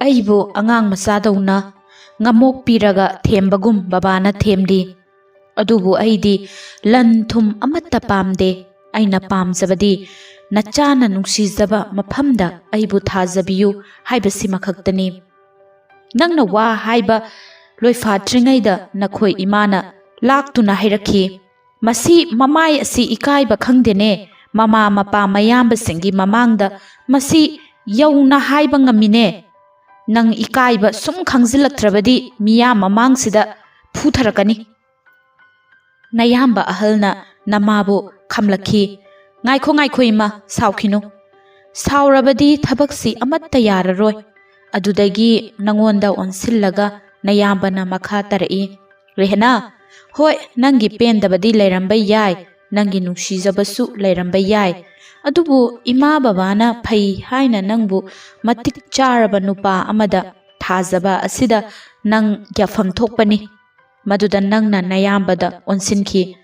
ꯑꯩꯕꯨ ꯑꯉꯥꯡ ꯃꯆꯥꯗꯧꯅ ꯉꯃꯣꯛꯄꯤꯔꯒ ꯊꯦꯝꯕꯒꯨꯝ ꯕꯕꯥꯅ ꯊꯦꯝꯂꯤ꯫ ꯑꯗꯨꯕꯨ ꯑꯩꯗꯤ ꯂꯟ ꯊꯨꯝ ꯑꯃꯠꯇ ꯄꯥꯝꯗꯦ꯫ ꯑꯩꯅ ꯄꯥꯝꯖꯕꯗꯤ ꯅꯆꯥꯅ ꯅꯨꯡꯁꯤꯖꯕ ꯃꯐꯝꯗ ꯑꯩꯕꯨ ꯊꯥꯖꯕꯤꯌꯨ ꯍꯥꯏꯕꯁꯤꯃꯈꯛꯇꯅꯤ꯫ ꯅꯪꯅ ꯋꯥ ꯍꯥꯏꯕ ꯂꯣꯏꯐꯥꯠꯇ꯭ꯔꯤꯉꯩꯗ ꯅꯈꯣꯏ ꯏꯃꯥꯅ ꯂꯥꯛꯇꯨꯅ ꯍꯥꯏꯔꯛꯈꯤ, "ꯃꯁꯤ ꯃꯃꯥꯏ ꯑꯁꯤ ꯏꯀꯥꯏꯕ ꯈꯪꯗꯦꯅꯦ, ꯃꯃꯥ ꯃꯄꯥ ꯃꯌꯥꯝꯕꯁꯤꯡꯒꯤ ꯃꯃꯥꯡꯗ ꯃꯁꯤ ꯌꯧꯅ ꯍꯥꯏꯕ ꯉꯝꯃꯤꯅꯦ꯫ ꯅꯪ ꯏꯀꯥꯏꯕ ꯁꯨꯝ ꯈꯪꯖꯤꯜꯂꯛꯇ꯭ꯔꯕꯗꯤ ꯃꯤꯌꯥꯝ ꯃꯃꯥꯡꯁꯤꯗ ꯐꯨꯊꯔꯛꯀꯅꯤ"꯫ ꯅꯌꯥꯝꯕ ꯑꯍꯜꯅ ꯅꯃꯥꯕꯨ ꯈꯝꯂꯛꯈꯤ꯫ "ꯉꯥꯏꯈꯣ ꯉꯥꯏꯈꯣ ꯏꯃꯥ, ꯁꯥꯎꯈꯤꯅꯨ꯫ ꯁꯥꯎꯔꯕꯗꯤ ꯊꯕꯛꯁꯤ ꯑꯃꯠꯇ ꯌꯥꯔꯔꯣꯏ"꯫ ꯑꯗꯨꯗꯒꯤ ꯅꯉꯣꯟꯗ ꯑꯣꯟꯁꯤꯜꯂꯒ ꯅꯌꯥꯝꯕꯅ ꯃꯈꯥ ꯇꯥꯔꯛꯏ, "ꯔꯦꯍꯅꯥ, ꯍꯣꯏ ꯅꯪꯒꯤ ꯄꯦꯟꯗꯕꯗꯤ ꯂꯩꯔꯝꯕ ꯌꯥꯏ, ꯅꯪꯒꯤ ꯅꯨꯡꯁꯤꯖꯕꯁꯨ ꯂꯩꯔꯝꯕ ꯌꯥꯏ, ꯑꯗꯨꯕꯨ ꯏꯃꯥ ꯕꯕꯥꯅ ꯐꯩ ꯍꯥꯏꯅ ꯅꯪꯕꯨ ꯃꯇꯤꯛ ꯆꯥꯔꯕ ꯅꯨꯄꯥ ꯑꯃꯗ ꯊꯥꯖꯕ ꯑꯁꯤꯗ ꯅꯪ ꯌꯥꯐꯝ ꯊꯣꯛꯄꯅꯤ"꯫ ꯃꯗꯨꯗ ꯅꯪꯅ ꯅꯌꯥꯝꯕꯗ ꯑꯣꯟꯁꯤꯟꯈꯤ,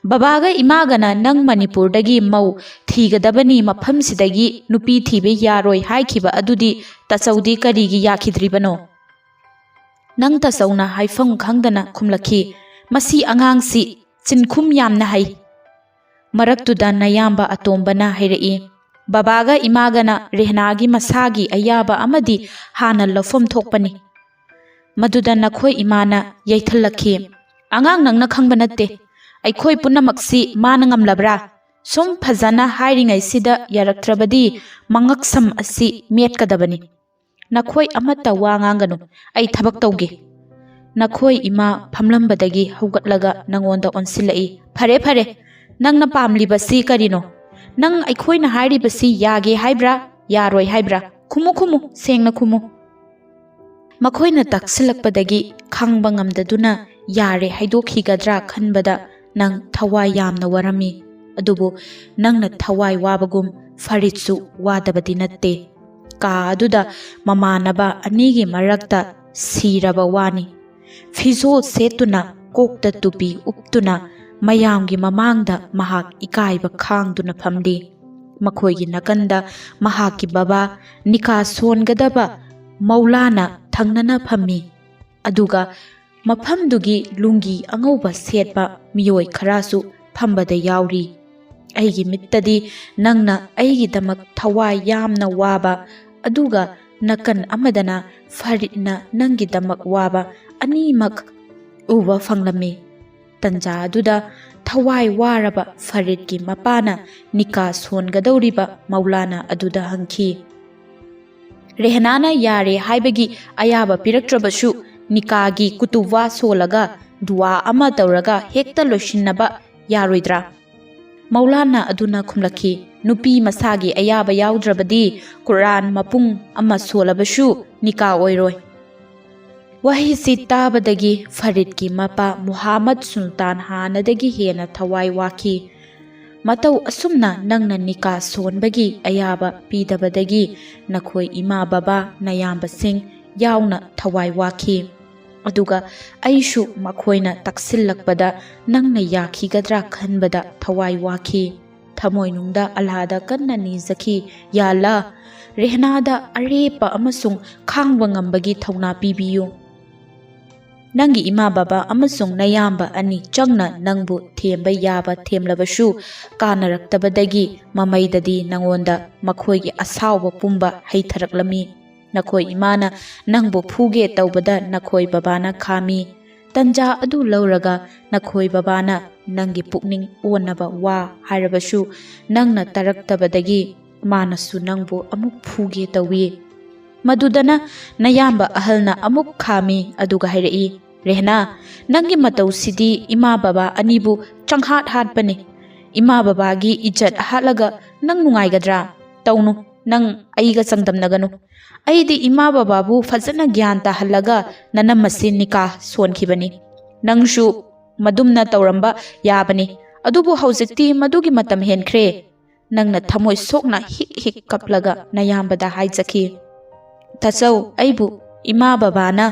"ꯕꯕꯥꯒ ꯏꯃꯥꯒꯅ ꯅꯪ ꯃꯅꯤꯄꯨꯔꯗꯒꯤ ꯃꯧ ꯊꯤꯒꯗꯕꯅꯤ, ꯃꯐꯝꯁꯤꯗꯒꯤ ꯅꯨꯄꯤ ꯊꯤꯕ ꯌꯥꯔꯣꯏ ꯍꯥꯏꯈꯤꯕ ꯑꯗꯨꯗꯤ ꯇꯥꯆꯧꯗꯤ ꯀꯔꯤꯒꯤ ꯌꯥꯈꯤꯗ꯭ꯔꯤꯕꯅꯣ"꯫ ꯅꯪ ꯇꯥꯆꯧꯅ ꯍꯥꯏꯐꯝ ꯈꯪꯗꯅ ꯈꯨꯝꯂꯛꯈꯤ, "ꯃꯁꯤ ꯑꯉꯥꯡꯁꯤ ꯆꯤꯟꯈꯨꯝ ꯌꯥꯝꯅ ꯍꯩ"꯫ ꯃꯔꯛꯇꯨꯗ ꯅꯌꯥꯝꯕ ꯑꯇꯣꯝꯕꯅ ꯍꯥꯏꯔꯛꯏ, "ꯕꯕꯥꯒ ꯏꯃꯥꯒꯅ ꯔꯦꯍꯅꯥꯒꯤ ꯃꯁꯥꯒꯤ ꯑꯌꯥꯕ ꯑꯃꯗꯤ ꯍꯥꯟꯅ ꯂꯧꯐꯝ ꯊꯣꯛꯄꯅꯤ"꯫ ꯃꯗꯨꯗ ꯅꯈꯣꯏ ꯏꯃꯥꯅ ꯌꯩꯊꯜꯂꯛꯈꯤ, "ꯑꯉꯥꯡ ꯅꯪꯅ ꯈꯪꯕ ꯅꯠꯇꯦ, ꯑꯩꯈꯣꯏ ꯄꯨꯝꯅꯃꯛꯁꯤ ꯃꯥꯅ ꯉꯝꯂꯕ꯭ꯔꯥ? ꯁꯨꯝ ꯐꯖꯅ ꯍꯥꯏꯔꯤꯉꯩꯁꯤꯗ ꯌꯥꯔꯛꯇ꯭ꯔꯕꯗꯤ ꯃꯉꯛꯁꯝ ꯑꯁꯤ ꯃꯦꯠꯀꯗꯕꯅꯤ꯫ ꯅꯈꯣꯏ ꯑꯃꯠꯇ ꯋꯥ ꯉꯥꯡꯒꯅꯨ, ꯑꯩ ꯊꯕꯛ ꯇꯧꯒꯦ"꯫ ꯅꯈꯣꯏ ꯏꯃꯥ ꯐꯝꯂꯝꯕꯗꯒꯤ ꯍꯧꯒꯠꯂꯒ ꯅꯉꯣꯟꯗ ꯑꯣꯟꯁꯤꯜꯂꯛꯏ, "ꯐꯔꯦ ꯐꯔꯦ, ꯅꯪꯅ ꯄꯥꯝꯂꯤꯕꯁꯤ ꯀꯔꯤꯅꯣ? ꯅꯪ ꯑꯩꯈꯣꯏꯅ ꯍꯥꯏꯔꯤꯕꯁꯤ ꯌꯥꯒꯦ ꯍꯥꯏꯕ꯭ꯔꯥ, ꯌꯥꯔꯣꯏ ꯍꯥꯏꯕ꯭ꯔꯥ? ꯈꯨꯝꯃꯨ ꯈꯨꯝꯃꯨ, ꯁꯦꯡꯅ ꯈꯨꯝꯃꯨ"꯫ ꯃꯈꯣꯏꯅ ꯇꯛꯁꯤꯜꯂꯛꯄꯗꯒꯤ ꯈꯥꯡꯕ ꯉꯝꯗꯗꯨꯅ ꯌꯥꯔꯦ ꯍꯥꯏꯗꯣꯛꯈꯤꯒꯗ꯭ꯔꯥ ꯈꯟꯕꯗ ꯅꯪ ꯊꯋꯥꯏ ꯌꯥꯝꯅ ꯋꯥꯔꯝꯃꯤ꯫ ꯑꯗꯨꯕꯨ ꯅꯪꯅ ꯊꯋꯥꯏ ꯋꯥꯕꯒꯨꯝ ꯐꯔꯤꯠꯁꯨ ꯋꯥꯗꯕꯗꯤ ꯅꯠꯇꯦ꯫ ꯀꯥ ꯑꯗꯨꯗ ꯃꯃꯥꯟꯅꯕ ꯑꯅꯤꯒꯤ ꯃꯔꯛꯇ ꯁꯤꯔꯕ ꯋꯥꯅꯤ꯫ ꯐꯤꯖꯣꯜ ꯁꯦꯠꯇꯨꯅ, ꯀꯣꯛꯇ ꯇꯨꯄꯤ ꯎꯞꯇꯨꯅ ꯃꯌꯥꯝꯒꯤ ꯃꯃꯥꯡꯗ ꯃꯍꯥꯛ ꯏꯀꯥꯏꯕ ꯈꯥꯡꯗꯨꯅ ꯐꯝꯂꯤ꯫ ꯃꯈꯣꯏꯒꯤ ꯅꯥꯀꯟꯗ ꯃꯍꯥꯛꯀꯤ ꯕꯕꯥ, ꯅꯤꯀꯥ ꯁꯣꯟꯒꯗꯕ ꯃꯧꯂꯥꯅ ꯊꯪꯅꯅ ꯐꯝꯃꯤ꯫ ꯑꯗꯨꯒ ꯃꯐꯝꯗꯨꯒꯤ ꯂꯨꯡꯒꯤ ꯑꯉꯧꯕ ꯁꯦꯠꯄ ꯃꯤꯑꯣꯏ ꯈꯔꯁꯨ ꯐꯝꯕꯗ ꯌꯥꯎꯔꯤ꯫ ꯑꯩꯒꯤ ꯃꯤꯠꯇꯗꯤ ꯅꯪꯅ ꯑꯩꯒꯤꯗꯃꯛ ꯊꯋꯥꯏ ꯌꯥꯝꯅ ꯋꯥꯕ, ꯑꯗꯨꯒ ꯅꯥꯀꯟ ꯑꯃꯗꯅ ꯐꯔꯤꯠꯅ ꯅꯪꯒꯤꯗꯃꯛ ꯋꯥꯕ ꯑꯅꯤꯃꯛ ꯎꯕ ꯐꯪꯂꯝꯃꯤ꯫ ꯇꯟꯖꯥ ꯑꯗꯨꯗ ꯊꯋꯥꯏ ꯋꯥꯔꯕ ꯐꯔꯤꯠꯀꯤ ꯃꯄꯥꯅ ꯅꯤꯀꯥ ꯁꯣꯟꯒꯗꯧꯔꯤꯕ ꯃꯧꯂꯥꯅ ꯑꯗꯨꯗ ꯍꯪꯈꯤ, "ꯔꯦꯍꯅꯥꯅ ꯌꯥꯔꯦ ꯍꯥꯏꯕꯒꯤ ꯑꯌꯥꯕ ꯄꯤꯔꯛꯇ꯭ꯔꯕꯁꯨ ꯅꯤꯀꯥꯒꯤ ꯀꯨꯇꯨꯕ ꯁꯣꯜꯂꯒ ꯗꯨꯋꯥ ꯑꯃ ꯇꯧꯔꯒ ꯍꯦꯛꯇ ꯂꯣꯏꯁꯤꯟꯅꯕ ꯌꯥꯔꯣꯏꯗ꯭ꯔꯥ"꯫ ꯃꯧꯂꯥꯅ ꯑꯗꯨꯅ ꯈꯨꯝꯂꯛꯈꯤ, "ꯅꯨꯄꯤ ꯃꯁꯥꯒꯤ ꯑꯌꯥꯕ ꯌꯥꯎꯗ꯭ꯔꯕꯗꯤ ꯀꯨꯔꯥꯟ ꯃꯄꯨꯡ ꯑꯃ ꯁꯣꯜꯂꯕꯁꯨ ꯅꯤꯀꯥ ꯑꯣꯏꯔꯣꯏ"꯫ ꯋꯥꯍꯩꯁꯤ ꯇꯥꯕꯗꯒꯤ ꯐꯔꯤꯠꯀꯤ ꯃꯄꯥ ꯃꯨꯍꯝꯃꯗ ꯁꯨꯜꯇꯥꯟ ꯍꯥꯟꯅꯗꯒꯤ ꯍꯦꯟꯅ ꯊꯋꯥꯏ ꯋꯥꯈꯤ꯫ ꯃꯇꯧ ꯑꯁꯨꯝꯅ ꯅꯪꯅ ꯅꯤꯀꯥ ꯁꯣꯟꯕꯒꯤ ꯑꯌꯥꯕ ꯄꯤꯗꯕꯗꯒꯤ ꯅꯈꯣꯏ ꯏꯃꯥ ꯕꯕꯥ ꯅꯌꯥꯝꯕꯁꯤꯡ ꯌꯥꯎꯅ ꯊꯋꯥꯏ ꯋꯥꯈꯤ꯫ ꯑꯗꯨꯒ ꯑꯩꯁꯨ ꯃꯈꯣꯏꯅ ꯇꯛꯁꯤꯜꯂꯛꯄꯗ ꯅꯪꯅ ꯌꯥꯈꯤꯒꯗ꯭ꯔꯥ ꯈꯟꯕꯗ ꯊꯋꯥꯏ ꯋꯥꯈꯤ꯫ ꯊꯃꯣꯏꯅꯨꯡꯗ ꯑꯜꯂꯥꯍꯗ ꯀꯟꯅ ꯅꯤꯖꯈꯤ, "ꯌꯥ ꯑꯜꯂꯥꯍ, ꯔꯦꯍꯅꯥꯗ ꯑꯔꯦꯞꯄ ꯑꯃꯁꯨꯡ ꯈꯥꯡꯕ ꯉꯝꯕꯒꯤ ꯊꯧꯅꯥ ꯄꯤꯕꯤꯌꯨ"꯫ ꯅꯪꯒꯤ ꯏꯃꯥ ꯕꯕꯥ ꯑꯃꯁꯨꯡ ꯅꯌꯥꯝꯕ ꯑꯅꯤ ꯆꯪꯅ ꯅꯪꯕꯨ ꯊꯦꯝꯕ ꯌꯥꯕ ꯊꯦꯝꯂꯕꯁꯨ ꯀꯥꯅꯔꯛꯇꯕꯗꯒꯤ ꯃꯃꯩꯗꯗꯤ ꯅꯉꯣꯟꯗ ꯃꯈꯣꯏꯒꯤ ꯑꯁꯥꯎꯕ ꯄꯨꯝꯕ ꯍꯩꯊꯔꯛꯂꯝꯃꯤ꯫ ꯅꯈꯣꯏ ꯏꯃꯥꯅ ꯅꯪꯕꯨ ꯐꯨꯒꯦ ꯇꯧꯕꯗ ꯅꯈꯣꯏ ꯕꯕꯥꯅ ꯈꯥꯝꯃꯤ꯫ ꯇꯟꯖꯥ ꯑꯗꯨ ꯂꯧꯔꯒ ꯅꯈꯣꯏ ꯕꯕꯥꯅ ꯅꯪꯒꯤ ꯄꯨꯛꯅꯤꯡ ꯑꯣꯟꯅꯕ ꯋꯥ ꯍꯥꯏꯔꯕꯁꯨ ꯅꯪꯅ ꯇꯥꯔꯛꯇꯕꯗꯒꯤ ꯃꯥꯅꯁꯨ ꯅꯪꯕꯨ ꯑꯃꯨꯛ ꯐꯨꯒꯦ ꯇꯧꯏ꯫ ꯃꯗꯨꯗꯅ ꯅꯌꯥꯝꯕ ꯑꯍꯜꯅ ꯑꯃꯨꯛ ꯈꯥꯝꯃꯤ ꯑꯗꯨꯒ ꯍꯥꯏꯔꯛꯏ, "ꯔꯦꯍꯅꯥ, ꯅꯪꯒꯤ ꯃꯇꯧꯁꯤꯗꯤ ꯏꯃꯥ ꯕꯕꯥ ꯑꯅꯤꯕꯨ ꯆꯪꯍꯥꯠ ꯍꯥꯠꯄꯅꯤ꯫ ꯏꯃꯥ ꯕꯕꯥꯒꯤ ꯏज्ꯖꯠ ꯍꯥꯠꯂꯒ ꯅꯪ ꯅꯨꯡꯉꯥꯏꯒꯗ꯭ꯔꯥ? ꯇꯧꯅꯨ, ꯅꯪ ꯑꯩꯒ ꯆꯥꯡꯗꯝꯅꯒꯅꯨ꯫ ꯑꯩꯗꯤ ꯏꯃꯥ ꯕꯕꯥꯕꯨ ꯐꯖꯅ ꯒ꯭ꯌꯥꯟ ꯇꯥꯍꯜꯂꯒ ꯅꯅꯝꯃꯁꯤ ꯅꯤꯀꯥ ꯁꯣꯟꯈꯤꯕꯅꯤ꯫ ꯅꯪꯁꯨ ꯃꯗꯨꯝꯅ ꯇꯧꯔꯝꯕ ꯌꯥꯕꯅꯤ, ꯑꯗꯨꯕꯨ ꯍꯧꯖꯤꯛꯇꯤ ꯃꯗꯨꯒꯤ ꯃꯇꯝ ꯍꯦꯟꯈ꯭ꯔꯦ"꯫ ꯅꯪꯅ ꯊꯃꯣꯏ ꯁꯣꯛꯅ ꯍꯤꯛ ꯍꯤꯛ ꯀꯞꯂꯒ ꯅꯌꯥꯝꯕꯗ ꯍꯥꯏꯖꯈꯤ, "ꯇꯥꯆꯧ, ꯑꯩꯕꯨ ꯏꯃꯥ ꯕꯕꯥꯅ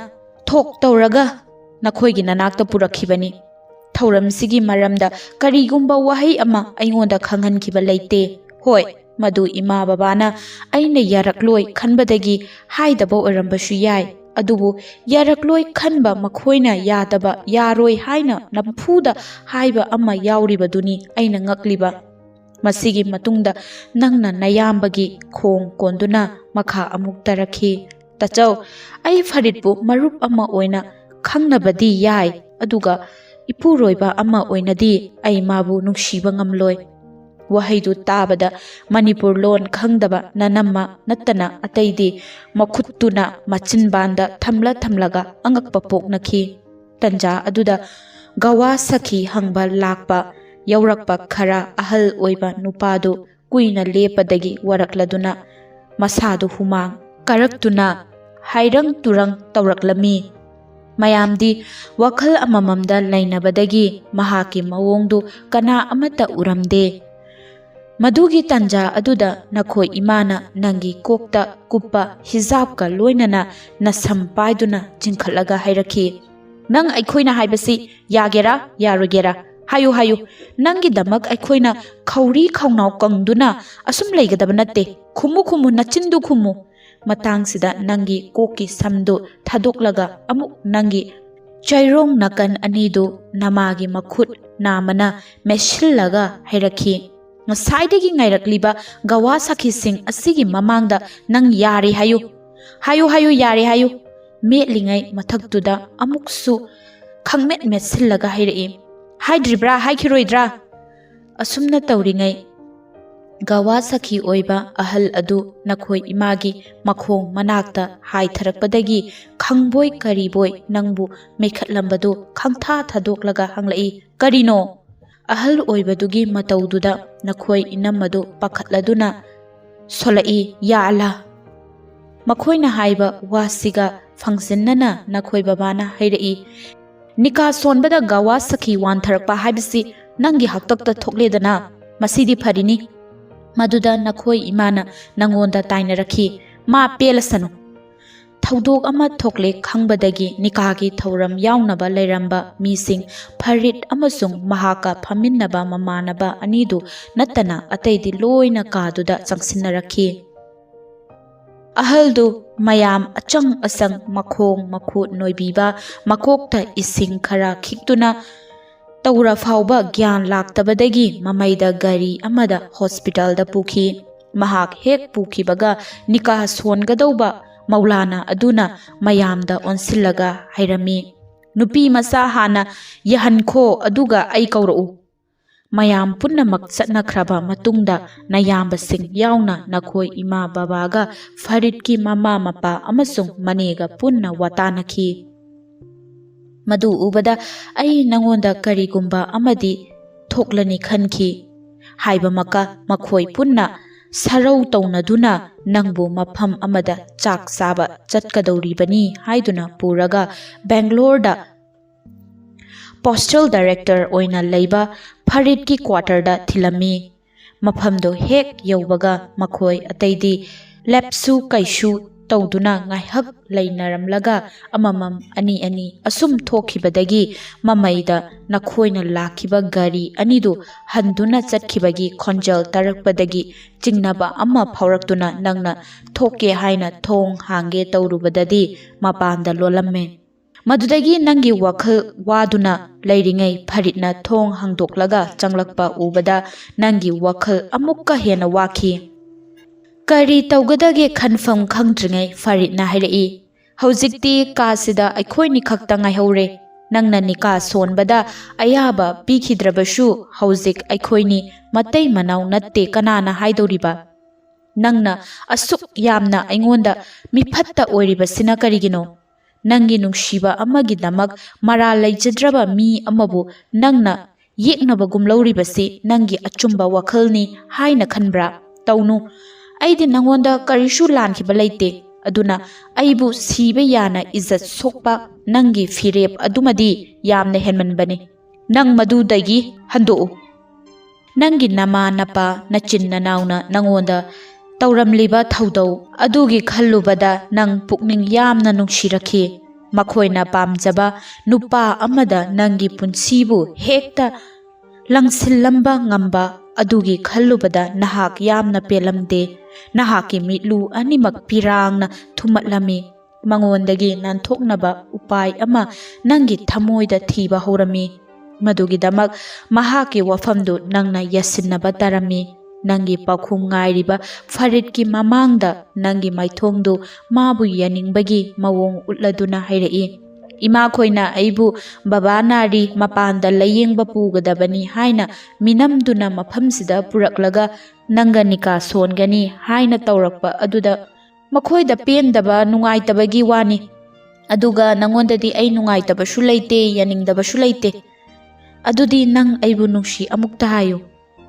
ꯊꯣꯛ ꯇꯧꯔꯒ ꯅꯈꯣꯏꯒꯤ ꯅꯅꯥꯛꯇ ꯄꯨꯔꯛꯈꯤꯕꯅꯤ꯫ ꯊꯧꯔꯝꯁꯤꯒꯤ ꯃꯔꯝꯗ ꯀꯔꯤꯒꯨꯝꯕ ꯋꯥꯍꯩ ꯑꯃ ꯑꯩꯉꯣꯟꯗ ꯈꯪꯍꯟꯈꯤꯕ ꯂꯩꯇꯦ꯫ ꯍꯣꯏ, ꯃꯗꯨ ꯏꯃꯥ ꯕꯕꯥꯅ ꯑꯩꯅ ꯌꯥꯔꯛꯂꯣꯏ ꯈꯟꯕꯗꯒꯤ ꯍꯥꯏꯗꯕ ꯑꯣꯏꯔꯝꯕꯁꯨ ꯌꯥꯏ꯫ ꯑꯗꯨꯕꯨ ꯌꯥꯔꯛꯂꯣꯏ ꯈꯟꯕ ꯃꯈꯣꯏꯅ ꯌꯥꯗꯕ ꯌꯥꯔꯣꯏ ꯍꯥꯏꯅ ꯅꯝꯐꯨꯗ ꯍꯥꯏꯕ ꯑꯃ ꯌꯥꯎꯔꯤꯕꯗꯨꯅꯤ ꯑꯩꯅ ꯉꯛꯂꯤꯕ꯫ ꯃꯁꯤꯒꯤ ꯃꯇꯨꯡꯗ ꯅꯪꯅ ꯅꯌꯥꯝꯕꯒꯤ ꯈꯣꯡ ꯀꯣꯟꯗꯨꯅ ꯃꯈꯥ ꯑꯃꯨꯛ ꯇꯥꯔꯛꯈꯤ꯫ ꯇꯥꯆꯧ, ꯑꯩ ꯐꯔꯤꯠꯄꯨ ꯃꯔꯨꯞ ꯑꯃ ꯑꯣꯏꯅ ꯈꯪꯅꯕꯗꯤ ꯌꯥꯏ, ꯑꯗꯨꯒ ꯏꯄꯨꯔꯣꯏꯕ ꯑꯃ ꯑꯣꯏꯅꯗꯤ ꯑꯩ ꯃꯥꯕꯨ ꯅꯨꯡꯁꯤꯕ ꯉꯝꯂꯣꯏ꯫ ꯋꯥꯍꯩꯗꯨ ꯇꯥꯕꯗ ꯃꯅꯤꯄꯨꯔ ꯂꯣꯟ ꯈꯪꯗꯕ ꯅꯅꯝꯃ ꯅꯠꯇꯅ ꯑꯇꯩꯗꯤ ꯃꯈꯨꯠꯇꯨꯅ ꯃꯆꯤꯟꯕꯥꯟꯗ ꯊꯝꯂꯒ ꯑꯉꯛꯄ ꯄꯣꯛꯅꯈꯤ꯫ ꯇꯟꯖꯥ ꯑꯗꯨꯗ ꯒꯋꯥ ꯁꯈꯤ ꯍꯪꯕ ꯂꯥꯛꯄ ꯌꯧꯔꯛꯄ ꯈꯔ ꯑꯍꯜ ꯑꯣꯏꯕ ꯅꯨꯄꯥꯗꯨ ꯀꯨꯏꯅ ꯂꯦꯞꯄꯗꯒꯤ ꯋꯥꯔꯛꯂꯗꯨꯅ ꯃꯁꯥꯗꯨ ꯍꯨꯃꯥꯡ ꯀꯥꯔꯛꯇꯨꯅ ꯍꯥꯏꯔꯪ ꯇꯨꯔꯪ ꯇꯧꯔꯛꯂꯝꯃꯤ꯫ ꯃꯌꯥꯝꯗꯤ ꯋꯥꯈꯜ ꯑꯃꯃꯝꯗ ꯂꯩꯅꯕꯗꯒꯤ ꯃꯍꯥꯛꯀꯤ ꯃꯑꯣꯡꯗꯨ ꯀꯅꯥ ꯑꯃꯠꯇ ꯎꯔꯝꯗꯦ꯫ ꯃꯗꯨꯒꯤ ꯇꯟꯖꯥ ꯑꯗꯨꯗ ꯅꯈꯣꯏ ꯏꯃꯥꯅ ꯅꯪꯒꯤ ꯀꯣꯛꯇ ꯀꯨꯞꯄ ꯍꯤꯖꯥꯕꯀ ꯂꯣꯏꯅꯅ ꯅꯁꯝ ꯄꯥꯏꯗꯨꯅ ꯆꯤꯡꯈꯠꯂꯒ ꯍꯥꯏꯔꯛꯈꯤ, ꯅꯪ ꯑꯩꯈꯣꯏꯅ ꯍꯥꯏꯕꯁꯤ ꯌꯥꯒꯦꯔꯥ ꯌꯥꯔꯣꯏꯒꯦꯔꯥ? ꯍꯥꯏꯌꯨ ꯍꯥꯏꯌꯨ, ꯅꯪꯒꯤꯗꯃꯛ ꯑꯩꯈꯣꯏꯅ ꯈꯧꯔꯤ ꯈꯧꯅꯥꯎ ꯀꯪꯗꯨꯅ ꯑꯁꯨꯝ ꯂꯩꯒꯗꯕ ꯅꯠꯇꯦ꯫ ꯈꯨꯝꯃꯨ ꯅꯆꯤꯟꯗꯨ ꯈꯨꯝꯃꯨ꯫ ꯃꯇꯥꯡꯁꯤꯗ ꯅꯪꯒꯤ ꯀꯣꯛꯀꯤ ꯁꯝꯗꯨ ꯊꯥꯗꯣꯛꯂꯒ ꯑꯃꯨꯛ ꯅꯪꯒꯤ ꯆꯩꯔꯣꯡ ꯅꯥꯀꯟ ꯑꯅꯤꯗꯨ ꯅꯃꯥꯒꯤ ꯃꯈꯨꯠ ꯅꯥꯝꯃꯅ ꯃꯦꯠꯁꯤꯜꯂꯒ ꯍꯥꯏꯔꯛꯈꯤ, ꯉꯁꯥꯏꯗꯒꯤ ꯉꯥꯏꯔꯛꯂꯤꯕ ꯒꯋꯥ ꯁꯈꯤꯁꯤꯡ ꯑꯁꯤꯒꯤ ꯃꯃꯥꯡꯗ ꯅꯪ ꯌꯥꯔꯦ ꯍꯥꯏꯌꯨ꯫ ꯍꯥꯏꯌꯨ ꯌꯥꯔꯦ ꯍꯥꯏꯌꯨ꯫ ꯃꯦꯠꯂꯤꯉꯩ ꯃꯊꯛꯇꯨꯗ ꯑꯃꯨꯛꯁꯨ ꯈꯪꯃꯦꯠ ꯃꯦꯠꯁꯤꯜꯂꯒ ꯍꯥꯏꯔꯛꯏ, ꯍꯥꯏꯗ꯭ꯔꯤꯕ꯭ꯔꯥ ꯍꯥꯏꯈꯤꯔꯣꯏꯗ꯭ꯔꯥ? ꯑꯁꯨꯝꯅ ꯇꯧꯔꯤꯉꯩ ꯒꯋꯥ ꯁꯈꯤ ꯑꯣꯏꯕ ꯑꯍꯜ ꯑꯗꯨ ꯅꯈꯣꯏ ꯏꯃꯥꯒꯤ ꯃꯈꯣꯡ ꯃꯅꯥꯛꯇ ꯍꯥꯏꯊꯔꯛꯄꯗꯒꯤ ꯈꯪꯕꯣꯏ ꯀꯔꯤꯕꯣꯏ ꯅꯪꯕꯨ ꯃꯩꯈꯠꯂꯝꯕꯗꯨ ꯈꯪꯊꯥ ꯊꯥꯗꯣꯛꯂꯒ ꯍꯪꯂꯛꯏ, ꯀꯔꯤꯅꯣ? ꯑꯍꯜ ꯑꯣꯏꯕꯗꯨꯒꯤ ꯃꯇꯧꯗꯨꯗ ꯅꯈꯣꯏ ꯏꯅꯝꯃꯗꯨ ꯄꯥꯈꯠꯂꯗꯨꯅ ꯁꯣꯜꯂꯛꯏ, ꯌꯥ ꯑꯜꯂꯥ! ꯃꯈꯣꯏꯅ ꯍꯥꯏꯕ ꯋꯥꯁꯤꯒ ꯐꯪꯖꯤꯟꯅꯅ ꯅꯈꯣꯏ ꯕꯕꯥꯅ ꯍꯥꯏꯔꯛꯏ, ꯅꯤꯀꯥ ꯁꯣꯟꯕꯗ ꯒꯋꯥ ꯁꯈꯤ ꯋꯥꯟꯊꯔꯛꯄ ꯍꯥꯏꯕꯁꯤ ꯅꯪꯒꯤ ꯍꯥꯛꯇꯛꯇ ꯊꯣꯛꯂꯦꯗꯅ꯫ ꯃꯁꯤꯗꯤ ꯐꯔꯤꯅꯤ꯫ ꯃꯗꯨꯗ ꯅꯈꯣꯏ ꯏꯃꯥꯅ ꯅꯪꯉꯣꯟꯗ ꯇꯥꯏꯅꯔꯛꯈꯤ, ꯃꯥ ꯄꯦꯜꯂꯁꯅꯨ꯫ ꯊꯧꯗꯣꯛ ꯑꯃ ꯊꯣꯛꯂꯦ ꯈꯪꯕꯗꯒꯤ ꯅꯤꯀꯥꯒꯤ ꯊꯧꯔꯝ ꯌꯥꯎꯅꯕ ꯂꯩꯔꯝꯕ ꯃꯤꯁꯤꯡ ꯐꯔꯤꯠ ꯑꯃꯁꯨꯡ ꯃꯍꯥꯛꯀ ꯐꯝꯃꯤꯟꯅꯕ ꯃꯃꯥꯟꯅꯕ ꯑꯅꯤꯗꯨ ꯅꯠꯇꯅ ꯑꯇꯩꯗꯤ ꯂꯣꯏꯅ ꯀꯥꯗꯨꯗ ꯆꯪꯁꯤꯟꯅꯔꯛꯈꯤ꯫ ꯑꯍꯜꯗꯨ ꯃꯌꯥꯝ ꯑꯆꯪ ꯑꯆꯪ ꯃꯈꯣꯡ ꯃꯈꯨꯠ ꯅꯣꯏꯕꯤꯕ, ꯃꯀꯣꯛꯇ ꯏꯁꯤꯡ ꯈꯔ ꯈꯤꯛꯇꯨꯅ ꯇꯧꯔ ꯐꯥꯎꯕ ꯒ꯭ꯌꯥꯟ ꯂꯥꯛꯇꯕꯗꯒꯤ ꯃꯃꯩꯗ ꯒꯥꯔꯤ ꯑꯃꯗ ꯍꯣꯁꯄꯤꯇꯥꯜꯗ ꯄꯨꯈꯤ꯫ ꯃꯍꯥꯛ ꯍꯦꯛ ꯄꯨꯈꯤꯕꯒ ꯅꯤꯀꯥ ꯁꯣꯟꯒꯗꯧꯕ ꯃꯧꯂꯥꯅ ꯑꯗꯨꯅ ꯃꯌꯥꯝꯗ ꯑꯣꯟꯁꯤꯜꯂꯒ ꯍꯥꯏꯔꯝꯃꯤ, ꯅꯨꯄꯤ ꯃꯆꯥ ꯍꯥꯟꯅ ꯌꯥꯍꯟꯈꯣ ꯑꯗꯨꯒ ꯑꯩ ꯀꯧꯔꯛꯎ꯫ ꯃꯌꯥꯝ ꯄꯨꯝꯅꯃꯛ ꯆꯠꯅꯈ꯭ꯔꯕ ꯃꯇꯨꯡꯗ ꯅꯌꯥꯝꯕꯁꯤꯡ ꯌꯥꯎꯅ ꯅꯈꯣꯏ ꯏꯃꯥ ꯕꯕꯥꯒ ꯐꯔꯤꯠꯀꯤ ꯃꯃꯥ ꯃꯄꯥ ꯑꯃꯁꯨꯡ ꯃꯅꯦꯒ ꯄꯨꯟꯅ ꯋꯥꯇꯥꯅꯈꯤ꯫ ꯃꯗꯨ ꯎꯕꯗ ꯑꯩ ꯅꯉꯣꯟꯗ ꯀꯔꯤꯒꯨꯝꯕ ꯑꯃꯗꯤ ꯊꯣꯛꯂꯅꯤ ꯈꯟꯈꯤ꯫ ꯍꯥꯏꯕꯃꯛꯀ ꯃꯈꯣꯏ ꯄꯨꯟꯅ ꯁꯔꯧ ꯇꯧꯅꯗꯨꯅ ꯅꯪꯕꯨ ꯃꯐꯝ ꯑꯃꯗ ꯆꯥꯛ ꯆꯥꯕ ꯆꯠꯀꯗꯧꯔꯤꯕꯅꯤ ꯍꯥꯏꯗꯨꯅ ꯄꯨꯔꯒ ꯕꯦꯡꯒ꯭ꯂꯣꯔꯗ ꯄꯣꯁꯇꯦꯜ ꯗꯥꯏꯔꯦꯛꯇꯔ ꯑꯣꯏꯅ ꯂꯩꯕ ꯐꯔꯤꯠꯀꯤ ꯀ꯭ꯋꯥꯇꯔꯗ ꯊꯤꯜꯂꯝꯃꯤ꯫ ꯃꯐꯝꯗꯨ ꯍꯦꯛ ꯌꯧꯕꯒ ꯃꯈꯣꯏ ꯑꯇꯩꯗꯤ ꯂꯦꯞꯁꯨ ꯀꯩꯁꯨ ꯇꯧꯗꯨꯅ ꯉꯥꯏꯍꯥꯛ ꯂꯩꯅꯔꯝꯂꯒ ꯑꯃꯃꯝ ꯑꯅꯤ ꯑꯁꯨꯝ ꯊꯣꯛꯈꯤꯕꯗꯒꯤ ꯃꯃꯩꯗ ꯅꯈꯣꯏꯅ ꯂꯥꯛꯈꯤꯕ ꯒꯥꯔꯤ ꯑꯅꯤꯗꯨ ꯍꯟꯗꯨꯅ ꯆꯠꯈꯤꯕꯒꯤ ꯈꯣꯟꯖꯦꯜ ꯇꯥꯔꯛꯄꯗꯒꯤ ꯆꯤꯡꯅꯕ ꯑꯃ ꯐꯥꯎꯔꯛꯇꯨꯅ ꯅꯪꯅ ꯊꯣꯛꯀꯦ ꯍꯥꯏꯅ ꯊꯣꯡ ꯍꯥꯡꯒꯦ ꯇꯧꯔꯨꯕꯗꯗꯤ ꯃꯄꯥꯟꯗ ꯂꯣꯜꯂꯝꯃꯦ꯫ ꯃꯗꯨꯗꯒꯤ ꯅꯪꯒꯤ ꯋꯥꯈꯜ ꯋꯥꯗꯨꯅ ꯂꯩꯔꯤꯉꯩ ꯐꯔꯤꯠꯅ ꯊꯣꯡ ꯍꯥꯡꯗꯣꯛꯂꯒ ꯆꯪꯂꯛꯄ ꯎꯕꯗ ꯅꯪꯒꯤ ꯋꯥꯈꯜ ꯑꯃꯨꯛꯀ ꯍꯦꯟꯅ ꯋꯥꯈꯤ꯫ ꯀꯔꯤ ꯇꯧꯒꯗꯒꯦ ꯈꯟꯐꯝ ꯈꯪꯗ꯭ꯔꯤꯉꯩ ꯐꯔꯤꯠꯅ ꯍꯥꯏꯔꯛꯏ, ꯍꯧꯖꯤꯛꯇꯤ ꯀꯥꯁꯤꯗ ꯑꯩꯈꯣꯏꯅꯤ ꯈꯛꯇ ꯉꯥꯏꯍꯧꯔꯦ꯫ ꯅꯪꯅ ꯅꯤꯀꯥ ꯁꯣꯟꯕꯗ ꯑꯌꯥꯕ ꯄꯤꯈꯤꯗ꯭ꯔꯕꯁꯨ ꯍꯧꯖꯤꯛ ꯑꯩꯈꯣꯏꯅꯤ ꯃꯇꯩ ꯃꯅꯥꯎ ꯅꯠꯇꯦ ꯀꯅꯥꯅ ꯍꯥꯏꯗꯧꯔꯤꯕ? ꯅꯪꯅ ꯑꯁꯨꯛ ꯌꯥꯝꯅ ꯑꯩꯉꯣꯟꯗ ꯃꯤꯐꯠꯇ ꯑꯣꯏꯔꯤꯕꯁꯤꯅ ꯀꯔꯤꯒꯤꯅꯣ? ꯅꯪꯒꯤ ꯅꯨꯡꯁꯤꯕ ꯑꯃꯒꯤꯗꯃꯛ ꯃꯔꯥꯜ ꯂꯩꯖꯗ꯭ꯔꯕ ꯃꯤ ꯑꯃꯕꯨ ꯅꯪꯅ ꯌꯦꯛꯅꯕꯒꯨꯝ ꯂꯧꯔꯤꯕꯁꯤ ꯅꯪꯒꯤ ꯑꯆꯨꯝꯕ ꯋꯥꯈꯜꯅꯤ ꯍꯥꯏꯅ ꯈꯟꯕ꯭ꯔꯥ? ꯇꯧꯅꯨ, ꯑꯩꯗꯤ ꯅꯉꯣꯟꯗ ꯀꯔꯤꯁꯨ ꯂꯥꯟꯈꯤꯕ ꯂꯩꯇꯦ꯫ ꯑꯗꯨꯅ ꯑꯩꯕꯨ ꯁꯤꯕ ꯌꯥꯅ ꯏꯖꯠ ꯁꯣꯛꯄ ꯅꯪꯒꯤ ꯐꯤꯔꯦꯞ ꯑꯗꯨꯃꯗꯤ ꯌꯥꯝꯅ ꯍꯦꯟꯃꯟꯕꯅꯤ꯫ ꯅꯪ ꯃꯗꯨꯗꯒꯤ ꯍꯟꯗꯣꯛꯎ꯫ ꯅꯪꯒꯤ ꯅꯃꯥ ꯅꯄꯥ ꯅꯆꯤꯟ ꯅꯅꯥꯎꯅ ꯅꯉꯣꯟꯗ ꯇꯧꯔꯝꯂꯤꯕ ꯊꯧꯗꯧ ꯑꯗꯨꯒꯤ ꯈꯜꯂꯨꯕꯗ ꯅꯪ ꯄꯨꯛꯅꯤꯡ ꯌꯥꯝꯅ ꯅꯨꯡꯁꯤꯔꯛꯈꯤ꯫ ꯃꯈꯣꯏꯅ ꯄꯥꯝꯖꯕ ꯅꯨꯄꯥ ꯑꯃꯗ ꯅꯪꯒꯤ ꯄꯨꯟꯁꯤꯕꯨ ꯍꯦꯛꯇ ꯂꯪꯁꯤꯜꯂꯝꯕ ꯉꯝꯕ ꯑꯗꯨꯒꯤ ꯈꯜꯂꯨꯕꯗ ꯅꯍꯥꯛ ꯌꯥꯝꯅ ꯄꯦꯜꯂꯝꯗꯦ꯫ ꯅꯍꯥꯛꯀꯤ ꯃꯤꯠꯂꯨ ꯑꯅꯤꯃꯛ ꯄꯤꯔꯥꯡꯅ ꯊꯨꯝꯃꯠꯂꯝꯃꯤ꯫ ꯃꯉꯣꯟꯗꯒꯤ ꯅꯥꯟꯊꯣꯛꯅꯕ ꯎꯄꯥꯏ ꯑꯃ ꯅꯪꯒꯤ ꯊꯃꯣꯏꯗ ꯊꯤꯕ ꯍꯧꯔꯝꯃꯤ꯫ ꯃꯗꯨꯒꯤꯗꯃꯛ ꯃꯍꯥꯛꯀꯤ ꯋꯥꯐꯝꯗꯨ ꯅꯪꯅ ꯌꯥꯁꯤꯟꯅꯕ ꯇꯥꯔꯝꯃꯤ꯫ ꯅꯪꯒꯤ ꯄꯥꯎꯈꯨꯝ ꯉꯥꯏꯔꯤꯕ ꯐꯔꯤꯗꯀꯤ ꯃꯃꯥꯡꯗ ꯅꯪꯒꯤ ꯃꯥꯏꯊꯣꯡꯗꯨ ꯃꯥꯕꯨ ꯌꯥꯅꯤꯡꯕꯒꯤ ꯃꯑꯣꯡ ꯎꯠꯂꯗꯨꯅ ꯍꯥꯏꯔꯛꯏ, "ꯏꯃꯥꯈꯣꯏꯅ ꯑꯩꯕꯨ ꯕꯕꯥ ꯅꯥꯔꯤ, ꯃꯄꯥꯟꯗ ꯂꯥꯌꯦꯡꯕ ꯄꯨꯒꯗꯕꯅꯤ ꯍꯥꯏꯅ ꯃꯤꯅꯝꯗꯨꯅ ꯃꯐꯝꯁꯤꯗ ꯄꯨꯔꯛꯂꯒ ꯅꯪꯒ ꯅꯤꯀꯥ ꯁꯣꯟꯒꯅꯤ ꯍꯥꯏꯅ ꯇꯧꯔꯛꯄ ꯑꯗꯨꯗ ꯃꯈꯣꯏꯗ ꯄꯦꯟꯗꯕ, ꯅꯨꯡꯉꯥꯏꯇꯕꯒꯤ ꯋꯥꯅꯤ꯫ ꯑꯗꯨꯒ ꯅꯪꯉꯣꯟꯗꯗꯤ ꯑꯩ ꯅꯨꯡꯉꯥꯏꯇꯕꯁꯨ ꯂꯩꯇꯦ, ꯌꯥꯅꯤꯡꯗꯕꯁꯨ ꯂꯩꯇꯦ꯫ ꯑꯗꯨꯗꯤ ꯅꯪ ꯑꯩꯕꯨ ꯅꯨꯡꯁꯤ ꯑꯃꯨꯛꯇ ꯍꯥꯏꯌꯨ꯫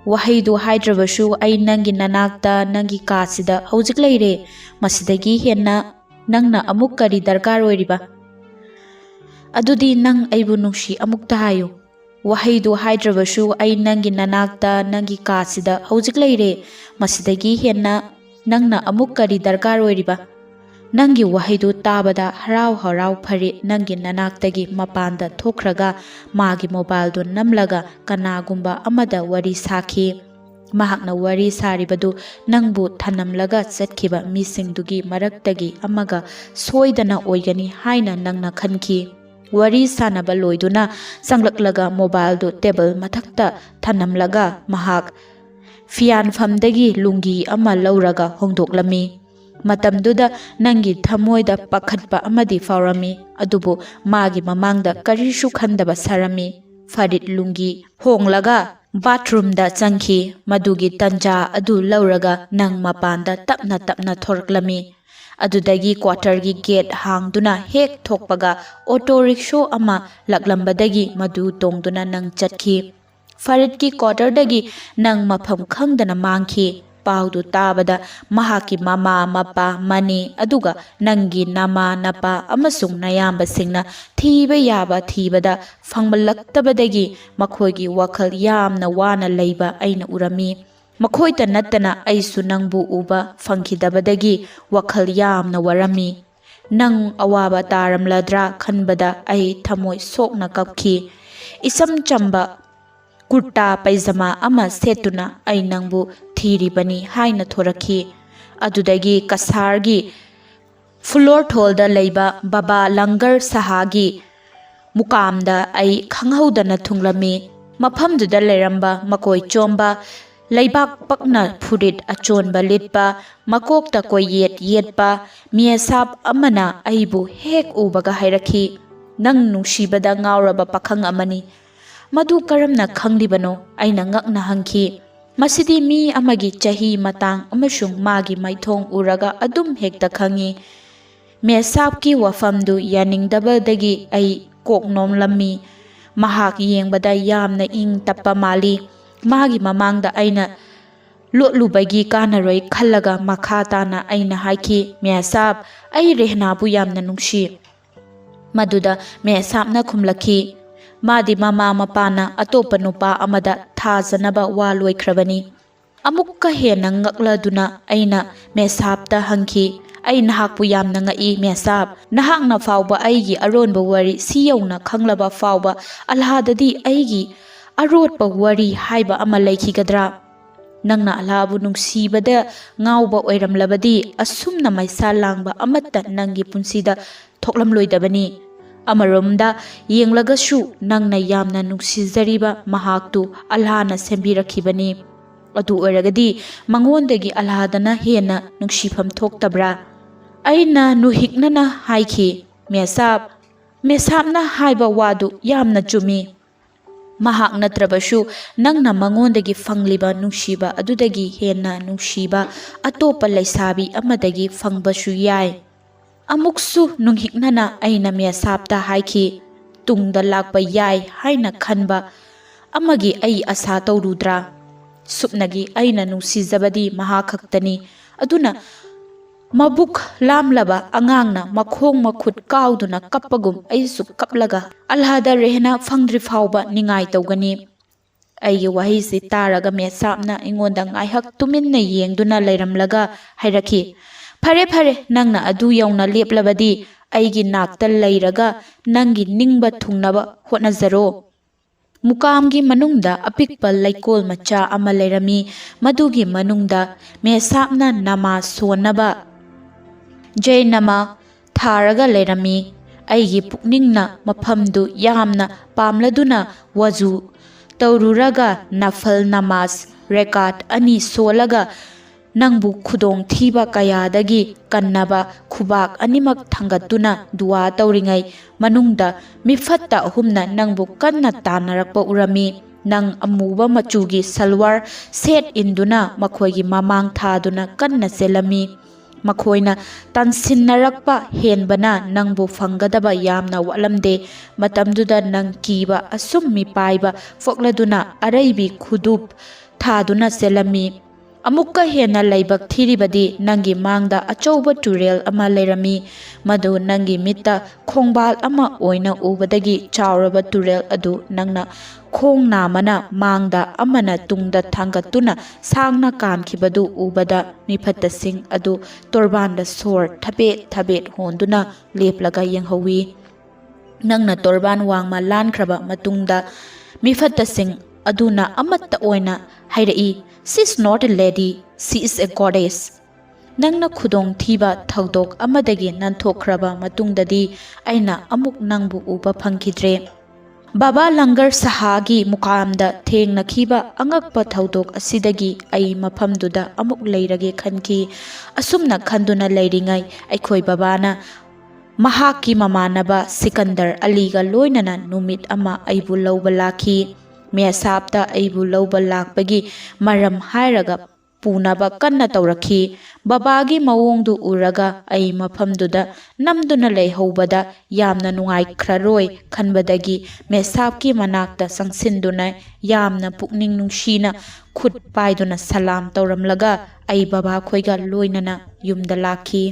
ꯋꯥꯍꯩꯗꯨ ꯍꯥꯏꯗ꯭ꯔꯕꯁꯨ ꯑꯩ ꯅꯪꯒꯤ ꯅꯅꯥꯛꯇ, ꯅꯪꯒꯤ ꯀꯥꯁꯤꯗ ꯍꯧꯖꯤꯛ ꯂꯩꯔꯦ꯫ ꯃꯁꯤꯗꯒꯤ ꯍꯦꯟꯅ ꯅꯪꯅ ꯑꯃꯨꯛ ꯀꯔꯤ ꯗꯔꯀꯥꯔ ꯑꯣꯏꯔꯤꯕ? ꯑꯗꯨꯗꯤ ꯅꯪ ꯑꯩꯕꯨ ꯅꯨꯡꯁꯤ ꯑꯃꯨꯛꯇ ꯍꯥꯏꯌꯨ꯫ ꯋꯥꯍꯩꯗꯨ ꯍꯥꯏꯗ꯭ꯔꯕꯁꯨ ꯑꯩ ꯅꯪꯒꯤ ꯅꯅꯥꯛꯇ, ꯅꯪꯒꯤ ꯀꯥꯁꯤꯗ ꯍꯧꯖꯤꯛ ꯂꯩꯔꯦ꯫ ꯃꯁꯤꯗꯒꯤ ꯍꯦꯟꯅ ꯅꯪꯅ ꯑꯃꯨꯛ ꯀꯔꯤ ꯗꯔꯀꯥꯔ ꯑꯣꯏꯔꯤꯕ? ꯅꯪꯒꯤ ꯋꯥꯍꯩꯗꯨ ꯇꯥꯕꯗ ꯍꯔꯥꯎ ꯍꯔꯥꯎ ꯐꯔꯤꯗ ꯅꯪꯒꯤ ꯅꯅꯥꯛꯇꯒꯤ ꯃꯄꯥꯟꯗ ꯊꯣꯛꯈ꯭ꯔꯒ ꯃꯥꯒꯤ ꯃꯣꯕꯥꯏꯜꯗꯨ ꯅꯝꯂꯒ ꯀꯅꯥꯒꯨꯝꯕ ꯑꯃꯗ ꯋꯥꯔꯤ ꯁꯥꯈꯤ꯫ ꯃꯍꯥꯛꯅ ꯋꯥꯔꯤ ꯁꯥꯔꯤꯕꯗꯨ ꯅꯪꯕꯨ ꯊꯅꯝꯂꯒ ꯆꯠꯈꯤꯕ ꯃꯤꯁꯤꯡꯗꯨꯒꯤ ꯃꯔꯛꯇꯒꯤ ꯑꯃꯒ ꯁꯣꯏꯗꯅ ꯑꯣꯏꯒꯅꯤ ꯍꯥꯏꯅ ꯅꯪꯅ ꯈꯟꯈꯤ꯫ ꯋꯥꯔꯤ ꯁꯥꯅꯕ ꯂꯣꯏꯗꯨꯅ ꯆꯪꯂꯛꯂꯒ ꯃꯣꯕꯥꯏꯜꯗꯨ ꯇꯦꯕꯜ ꯃꯊꯛꯇ ꯊꯅꯝꯂꯒ ꯃꯍꯥꯛ ꯐꯤꯌꯥꯟꯐꯝꯗꯒꯤ ꯂꯨꯡꯒꯤ ꯑꯃ ꯂꯧꯔꯒ ꯍꯣꯡꯗꯣꯛꯂꯝꯃꯤ꯫ ꯃꯇꯝꯗꯨꯗ ꯅꯪꯒꯤ ꯊꯃꯣꯏꯗ ꯄꯥꯈꯠꯄ ꯑꯃꯗꯤ ꯐꯥꯎꯔꯝꯃꯤ, ꯑꯗꯨꯕꯨ ꯃꯥꯒꯤ ꯃꯃꯥꯡꯗ ꯀꯔꯤꯁꯨ ꯈꯟꯗꯕ ꯁꯥꯔꯝꯃꯤ꯫ ꯐꯔꯤꯗ ꯂꯨꯡꯒꯤ ꯍꯣꯡꯂꯒ ꯕꯥꯊꯔꯨꯝꯗ ꯆꯪꯈꯤ꯫ ꯃꯗꯨꯒꯤ ꯇꯟꯖꯥ ꯑꯗꯨ ꯂꯧꯔꯒ ꯅꯪ ꯃꯄꯥꯟꯗ ꯇꯞꯅ ꯇꯞꯅ ꯊꯣꯔꯛꯂꯝꯃꯤ꯫ ꯑꯗꯨꯗꯒꯤ ꯀ꯭ꯋꯥꯇꯔꯒꯤ ꯒꯦꯠ ꯍꯥꯡꯗꯨꯅ ꯍꯦꯛ ꯊꯣꯛꯄꯒ ꯑꯣꯇꯣ ꯔꯤꯛꯁꯣ ꯑꯃ ꯂꯥꯛꯂꯝꯕꯗꯒꯤ ꯃꯗꯨ ꯇꯣꯡꯗꯨꯅ ꯅꯪ ꯆꯠꯈꯤ꯫ ꯐꯔꯤꯗꯀꯤ ꯀ꯭ꯋꯥꯇꯔꯗꯒꯤ ꯅꯪ ꯃꯐꯝ ꯈꯪꯗꯅ ꯃꯥꯡꯈꯤ꯫ ꯄꯥꯎꯗꯨ ꯇꯥꯕꯗ ꯃꯍꯥꯛꯀꯤ ꯃꯃꯥ ꯃꯄꯥ, ꯃꯅꯦ ꯑꯗꯨꯒ ꯅꯪꯒꯤ ꯅꯃꯥ ꯅꯄꯥ ꯑꯃꯁꯨꯡ ꯅꯌꯥꯝꯕꯁꯤꯡꯅ ꯊꯤꯕ ꯌꯥꯕ ꯊꯤꯕꯗ ꯐꯪꯃꯜꯂꯛꯇꯕꯗꯒꯤ ꯃꯈꯣꯏꯒꯤ ꯋꯥꯈꯜ ꯌꯥꯝꯅ ꯋꯥꯅ ꯂꯩꯕ ꯑꯩꯅ ꯎꯔꯝꯃꯤ꯫ ꯃꯈꯣꯏꯇ ꯅꯠꯇꯅ ꯑꯩꯁꯨ ꯅꯪꯕꯨ ꯎꯕ ꯐꯪꯈꯤꯗꯕꯗꯒꯤ ꯋꯥꯈꯜ ꯌꯥꯝꯅ ꯋꯥꯔꯝꯃꯤ꯫ ꯅꯪ ꯑꯋꯥꯕ ꯇꯥꯔꯝꯂꯗ꯭ꯔꯥ ꯈꯟꯕꯗ ꯑꯩ ꯊꯃꯣꯏ ꯁꯣꯛꯅ ꯀꯞꯈꯤ꯫ ꯏꯆꯝ ꯆꯝꯕ ꯀꯨꯔꯇꯥ ꯄꯩꯖꯃꯥ ꯑꯃ ꯁꯦꯠꯇꯨꯅ ꯑꯩ ꯅꯪꯕꯨ ꯊꯤꯔꯤꯕꯅꯤ ꯍꯥꯏꯅ ꯊꯣꯔꯛꯈꯤ꯫ ꯑꯗꯨꯗꯒꯤ ꯀꯁꯥꯔꯒꯤ ꯐꯨꯂꯣꯔꯊꯣꯜꯗ ꯂꯩꯕ ꯕꯥꯕꯥ ꯂꯪꯒꯔ ꯁꯥꯍꯒꯤ ꯃꯨꯀꯥꯝꯗ ꯑꯩ ꯈꯪꯍꯧꯗꯅ ꯊꯨꯡꯂꯝꯃꯤ꯫ ꯃꯐꯝꯗꯨꯗ ꯂꯩꯔꯝꯕ ꯃꯀꯣꯏ ꯆꯣꯝꯕ, ꯂꯩꯕꯥꯛ ꯄꯛꯅ ꯐꯨꯔꯤꯠ ꯑꯆꯣꯟꯕ ꯂꯤꯠꯄ, ꯃꯀꯣꯛꯇ ꯀꯣꯏꯌꯦꯠ ꯌꯦꯠꯄ ꯃꯤꯌꯥꯁꯥꯞ ꯑꯃꯅ ꯑꯩꯕꯨ ꯍꯦꯛ ꯎꯕꯒ ꯍꯥꯏꯔꯛꯈꯤ, "ꯅꯪ ꯅꯨꯡꯁꯤꯕꯗ ꯉꯥꯎꯔꯕ ꯄꯥꯈꯪ ꯑꯃꯅꯤ"꯫ ꯃꯗꯨ ꯀꯔꯝꯅ ꯈꯪꯂꯤꯕꯅꯣ? ꯑꯩꯅ ꯉꯛꯅ ꯍꯪꯈꯤ꯫ "ꯃꯁꯤꯗꯤ ꯃꯤ ꯑꯃꯒꯤ ꯆꯍꯤ ꯃꯇꯥꯡ ꯑꯃꯁꯨꯡ ꯃꯥꯒꯤ ꯃꯥꯏꯊꯣꯡ ꯎꯔꯒ ꯑꯗꯨꯝ ꯍꯦꯛꯇ ꯈꯪꯏ"꯫ ꯃꯤꯌꯥꯁꯥꯞꯀꯤ ꯋꯥꯐꯝꯗꯨ ꯌꯥꯅꯤꯡꯗꯕꯗꯒꯤ ꯑꯩ ꯀꯣꯛ ꯅꯣꯝꯂꯝꯃꯤ꯫ ꯃꯍꯥꯛ ꯌꯦꯡꯕꯗ ꯌꯥꯝꯅ ꯏꯪ ꯇꯞꯄ ꯃꯥꯜꯂꯤ꯫ ꯃꯥꯒꯤ ꯃꯃꯥꯡꯗ ꯑꯩꯅ ꯂꯣꯠꯂꯨꯕꯒꯤ ꯀꯥꯟꯅꯔꯣꯏ ꯈꯜꯂꯒ ꯃꯈꯥ ꯇꯥꯅ ꯑꯩꯅ ꯍꯥꯏꯈꯤ, "ꯃꯤꯌꯥꯁꯥꯞ, ꯑꯩ ꯔꯦꯍꯅꯥꯕꯨ ꯌꯥꯝꯅ ꯅꯨꯡꯁꯤ"꯫ ꯃꯗꯨꯗ ꯃꯤꯌꯥꯁꯥꯞꯅ ꯈꯨꯝꯂꯛꯈꯤ, "ꯃꯥꯗꯤ ꯃꯃꯥ ꯃꯄꯥꯅ ꯑꯇꯣꯞꯄ ꯅꯨꯄꯥ ꯑꯃꯗ ꯊꯥꯖꯅꯕ ꯋꯥ ꯂꯣꯏꯈ꯭ꯔꯕꯅꯤ"꯫ ꯑꯃꯨꯛꯀ ꯍꯦꯟꯅ ꯉꯛꯂꯗꯨꯅ ꯑꯩꯅ ꯃꯤꯌꯥꯁꯥꯞꯇ ꯍꯪꯈꯤ, "ꯑꯩ ꯅꯍꯥꯛꯄꯨ ꯌꯥꯝꯅ ꯉꯛꯏ ꯃꯤꯌꯥꯁꯥꯞ꯫ ꯅꯍꯥꯛꯅ ꯐꯥꯎꯕ ꯑꯩꯒꯤ ꯑꯔꯣꯟꯕ ꯋꯥꯔꯤ ꯁꯤ ꯌꯧꯅ ꯈꯪꯂꯕ ꯐꯥꯎꯕ ꯑꯜꯂꯥꯍꯗꯗꯤ ꯑꯩꯒꯤ ꯑꯔꯣꯠꯄ ꯋꯥꯔꯤ ꯍꯥꯏꯕ ꯑꯃ ꯂꯩꯈꯤꯒꯗ꯭ꯔꯥ? ꯅꯪꯅ ꯑꯜꯂꯥꯍꯕꯨ ꯅꯨꯡꯁꯤꯕꯗ ꯉꯥꯎꯕ ꯑꯣꯏꯔꯝꯂꯕꯗꯤ ꯑꯁꯨꯝꯅ ꯃꯩꯁꯥ ꯂꯥꯡꯕ ꯑꯃꯠꯇ ꯅꯪꯒꯤ ꯄꯨꯟꯁꯤꯗ ꯊꯣꯛꯂꯝꯂꯣꯏꯗꯕꯅꯤ꯫ ꯑꯃꯔꯣꯝꯗ ꯌꯦꯡꯂꯒꯁꯨ ꯅꯪꯅ ꯌꯥꯝꯅ ꯅꯨꯡꯁꯤꯖꯔꯤꯕ ꯃꯍꯥꯛꯇꯨ ꯑꯜꯂꯥꯍꯅ ꯁꯦꯝꯕꯤꯔꯛꯈꯤꯕꯅꯤ꯫ ꯑꯗꯨ ꯑꯣꯏꯔꯒꯗꯤ ꯃꯉꯣꯟꯗꯒꯤ ꯑꯜꯂꯥꯍꯗꯅ ꯍꯦꯟꯅ ꯅꯨꯡꯁꯤꯐꯝ ꯊꯣꯛꯇꯕ꯭ꯔꯥ"? ꯑꯩꯅ ꯅꯨꯍꯤꯛꯅꯅ ꯍꯥꯏꯈꯤ, "ꯃꯤꯌꯥꯁꯥꯞ, ꯃꯤꯌꯥꯁꯥꯞꯅ ꯍꯥꯏꯕ ꯋꯥꯗꯨ ꯌꯥꯝꯅ ꯆꯨꯝꯃꯤ꯫ ꯃꯍꯥꯛ ꯅꯠꯇ꯭ꯔꯕꯁꯨ ꯅꯪꯅ ꯃꯉꯣꯟꯗꯒꯤ ꯐꯪꯂꯤꯕ ꯅꯨꯡꯁꯤꯕ ꯑꯗꯨꯗꯒꯤ ꯍꯦꯟꯅ ꯅꯨꯡꯁꯤꯕ ꯑꯇꯣꯞꯄ ꯂꯩꯁꯥꯕꯤ ꯑꯃꯗꯒꯤ ꯐꯪꯕꯁꯨ ꯌꯥꯏ"꯫ ꯑꯃꯨꯛꯁꯨ ꯅꯨꯡꯍꯤꯛꯅꯅ ꯑꯩꯅ ꯃꯤꯌꯥꯁꯥꯞꯇ ꯍꯥꯏꯈꯤ, "ꯇꯨꯡꯗ ꯂꯥꯛꯄ ꯌꯥꯏ ꯍꯥꯏꯅ ꯈꯟꯕ ꯑꯃꯒꯤ ꯑꯩ ꯑꯁꯥ ꯇꯧꯔꯨꯗ꯭ꯔꯥ? ꯁꯨꯞꯅꯒꯤ ꯑꯩꯅ ꯅꯨꯡꯁꯤꯖꯕꯗꯤ ꯃꯍꯥꯛ ꯈꯛꯇꯅꯤ꯫ ꯑꯗꯨꯅ ꯃꯕꯨꯛ ꯂꯥꯝꯂꯕ ꯑꯉꯥꯡꯅ ꯃꯈꯣꯡ ꯃꯈꯨꯠ ꯀꯥꯎꯗꯨꯅ ꯀꯞꯄꯒꯨꯝ ꯑꯩꯁꯨ ꯀꯞꯂꯒ ꯑꯜꯂꯥꯍꯗ ꯔꯦꯍꯅꯥ ꯐꯪꯗ꯭ꯔꯤ ꯐꯥꯎꯕ ꯅꯤꯡꯉꯥꯏ ꯇꯧꯒꯅꯤ"꯫ ꯑꯩꯒꯤ ꯋꯥꯍꯩꯁꯤ ꯇꯥꯔꯒ ꯃꯤꯌꯥꯁꯥꯞꯅ ꯑꯩꯉꯣꯟꯗ ꯉꯥꯏꯍꯥꯛ ꯇꯨꯃꯤꯟꯅ ꯌꯦꯡꯗꯨꯅ ꯂꯩꯔꯝꯂꯒ ꯍꯥꯏꯔꯛꯈꯤ, "ꯐꯔꯦ ꯐꯔꯦ, ꯅꯪꯅ ꯑꯗꯨ ꯌꯧꯅ ꯂꯦꯞꯂꯕꯗꯤ ꯑꯩꯒꯤ ꯅꯥꯛꯇ ꯂꯩꯔꯒ ꯅꯪꯒꯤ ꯅꯤꯡꯕ ꯊꯨꯡꯅꯕ ꯍꯣꯠꯅꯖꯔꯣ"꯫ ꯃꯨꯀꯥꯝꯒꯤ ꯃꯅꯨꯡꯗ ꯑꯄꯤꯛꯄ ꯂꯩꯀꯣꯜ ꯃꯆꯥ ꯑꯃ ꯂꯩꯔꯝꯃꯤ꯫ ꯃꯗꯨꯒꯤ ꯃꯅꯨꯡꯗ ꯃꯦꯁꯥꯞꯅ ꯅꯃꯥꯖ ꯁꯣꯟꯅꯕ ꯖꯩꯅꯃ ꯊꯥꯔꯒ ꯂꯩꯔꯝꯃꯤ꯫ ꯑꯩꯒꯤ ꯄꯨꯛꯅꯤꯡꯅ ꯃꯐꯝꯗꯨ ꯌꯥꯝꯅ ꯄꯥꯝꯂꯗꯨꯅ ꯋꯖꯨ ꯇꯧꯔꯨꯔꯒ ꯅꯐꯜ ꯅꯃꯥꯖ ꯔꯦꯀꯥꯠ 2 ꯁꯣꯜꯂꯒ ꯅꯪꯕꯨ ꯈꯨꯗꯣꯡꯊꯤꯕ ꯀꯌꯥꯗꯒꯤ ꯀꯟꯅꯕ ꯈꯨꯕꯥꯛ ꯑꯅꯤꯃꯛ ꯊꯥꯡꯒꯠꯇꯨꯅ ꯗꯨꯋꯥ ꯇꯧꯔꯤꯉꯩ ꯃꯅꯨꯡꯗ ꯃꯤꯐꯠꯇ 3ꯅ ꯅꯪꯕꯨ ꯀꯟꯅ ꯇꯥꯟꯅꯔꯛꯄ ꯎꯔꯝꯃꯤ꯫ ꯅꯪ ꯑꯃꯨꯕ ꯃꯆꯨꯒꯤ ꯁꯜꯋꯥꯔ ꯁꯦꯠ ꯏꯟꯗꯨꯅ ꯃꯈꯣꯏꯒꯤ ꯃꯃꯥꯡ ꯊꯥꯗꯨꯅ ꯀꯟꯅ ꯆꯦꯜꯂꯝꯃꯤ꯫ ꯃꯈꯣꯏꯅ ꯇꯥꯟꯁꯤꯟꯅꯔꯛꯄ ꯍꯦꯟꯕꯅ ꯅꯪꯕꯨ ꯐꯪꯒꯗꯕ ꯌꯥꯝꯅ ꯋꯥꯠꯂꯝꯗꯦ꯫ ꯃꯇꯝꯗꯨꯗ ꯅꯪ ꯀꯤꯕ ꯑꯁꯨꯝ ꯃꯤꯄꯥꯏꯕ ꯄꯣꯛꯂꯗꯨꯅ ꯑꯔꯩꯕꯤ ꯈꯨꯗꯨꯞ ꯊꯥꯗꯨꯅ ꯆꯦꯜꯂꯝꯃꯤ꯫ ꯑꯃꯨꯛꯀ ꯍꯦꯟꯅ ꯂꯥꯏꯕꯛ ꯊꯤꯔꯤꯕꯗꯤ ꯅꯪꯒꯤ ꯃꯥꯡꯗ ꯑꯆꯧꯕ ꯇꯨꯔꯦꯜ ꯑꯃ ꯂꯩꯔꯝꯃꯤ꯫ ꯃꯗꯨ ꯅꯪꯒꯤ ꯃꯤꯠꯇ ꯈꯣꯡꯕꯥꯜ ꯑꯃ ꯑꯣꯏꯅ ꯎꯕꯗꯒꯤ ꯆꯥꯎꯔꯕ ꯇꯨꯔꯦꯜ ꯑꯗꯨ ꯅꯪꯅ ꯈꯣꯡ ꯅꯥꯝꯃꯅ ꯃꯥꯡꯗ ꯑꯃꯅ ꯇꯨꯡꯗ ꯊꯥꯡꯒꯠꯇꯨꯅ ꯁꯥꯡꯅ ꯀꯥꯟꯈꯤꯕꯗꯨ ꯎꯕꯗ ꯃꯤꯐꯠꯇꯁꯤꯡ ꯑꯗꯨ ꯇꯣꯔꯕꯥꯟꯗ ꯁꯣꯔ ꯊꯕꯦꯠ ꯊꯕꯦꯠ ꯍꯣꯟꯗꯨꯅ ꯂꯦꯞꯂꯒ ꯌꯦꯡꯍꯧꯋꯤ꯫ ꯅꯪꯅ ꯇꯣꯔꯕꯥꯟ ꯋꯥꯡꯃ ꯂꯥꯟꯈ꯭ꯔꯕ ꯃꯇꯨꯡꯗ ꯃꯤꯐꯠꯇꯁꯤꯡ ꯑꯗꯨꯅ ꯑꯃꯠꯇ ꯑꯣꯏꯅ ꯍꯥꯏꯔꯛꯏ, "ꯁꯤ ꯏꯁ ꯅꯣꯠ ꯑꯦ ꯂꯦꯗꯤ, ꯁꯤ ꯏꯁ ꯑꯦ ꯒꯣꯗꯦꯁ"꯫ ꯅꯪꯅ ꯈꯨꯗꯣꯡꯊꯤꯕ ꯊꯧꯗꯣꯛ ꯑꯃꯗꯒꯤ ꯅꯥꯟꯊꯣꯛꯈ꯭ꯔꯕ ꯃꯇꯨꯡꯗꯗꯤ ꯑꯩꯅ ꯑꯃꯨꯛ ꯅꯪꯕꯨ ꯎꯕ ꯐꯪꯈꯤꯗ꯭ꯔꯦ꯫ ꯕꯥꯕꯥ ꯂꯪꯒꯔ ꯁꯥꯍꯒꯤ ꯃꯨꯀꯥꯝꯗ ꯊꯦꯡꯅꯈꯤꯕ ꯑꯉꯛꯄ ꯊꯧꯗꯣꯛ ꯑꯁꯤꯗꯒꯤ ꯑꯩ ꯃꯐꯝꯗꯨꯗ ꯑꯃꯨꯛ ꯂꯩꯔꯒꯦ ꯈꯟꯈꯤ꯫ ꯑꯁꯨꯝꯅ ꯈꯟꯗꯨꯅ ꯂꯩꯔꯤꯉꯩ ꯑꯩꯈꯣꯏ ꯕꯥꯕꯥꯅ ꯃꯍꯥꯛꯀꯤ ꯃꯃꯥꯟꯅꯕ ꯁꯤꯀꯟꯗꯔ ꯑꯂꯤꯒ ꯂꯣꯏꯅꯅ ꯅꯨꯃꯤꯠ ꯑꯃ ꯑꯩꯕꯨ ꯂꯧꯕ ꯂꯥꯛꯈꯤ꯫ ꯃꯦꯁꯥꯞꯇ ꯑꯩꯕꯨ ꯂꯧꯕ ꯂꯥꯛꯄꯒꯤ ꯃꯔꯝ ꯍꯥꯏꯔꯒ ꯄꯨꯅꯕ ꯀꯟꯅ ꯇꯧꯔꯛꯈꯤ꯫ ꯕꯥꯕꯥꯒꯤ ꯃꯑꯣꯡꯗꯨ ꯎꯔꯒ ꯑꯩ ꯃꯐꯝꯗꯨꯗ ꯅꯝꯗꯨꯅ ꯂꯩꯍꯧꯕꯗ ꯌꯥꯝꯅ ꯅꯨꯡꯉꯥꯏꯈ꯭ꯔꯔꯣꯏ ꯈꯟꯕꯗꯒꯤ ꯃꯦꯁꯥꯞꯀꯤ ꯃꯅꯥꯛꯇ ꯆꯪꯁꯤꯟꯗꯨꯅ ꯌꯥꯝꯅ ꯄꯨꯛꯅꯤꯡ ꯅꯨꯡꯁꯤꯅ ꯈꯨꯠ ꯄꯥꯏꯗꯨꯅ ꯁꯂꯥꯝ ꯇꯧꯔꯝꯂꯒ ꯑꯩ ꯕꯥꯕꯥꯈꯣꯏꯒ ꯂꯣꯏꯅꯅ ꯌꯨꯝꯗ ꯂꯥꯛꯈꯤ꯫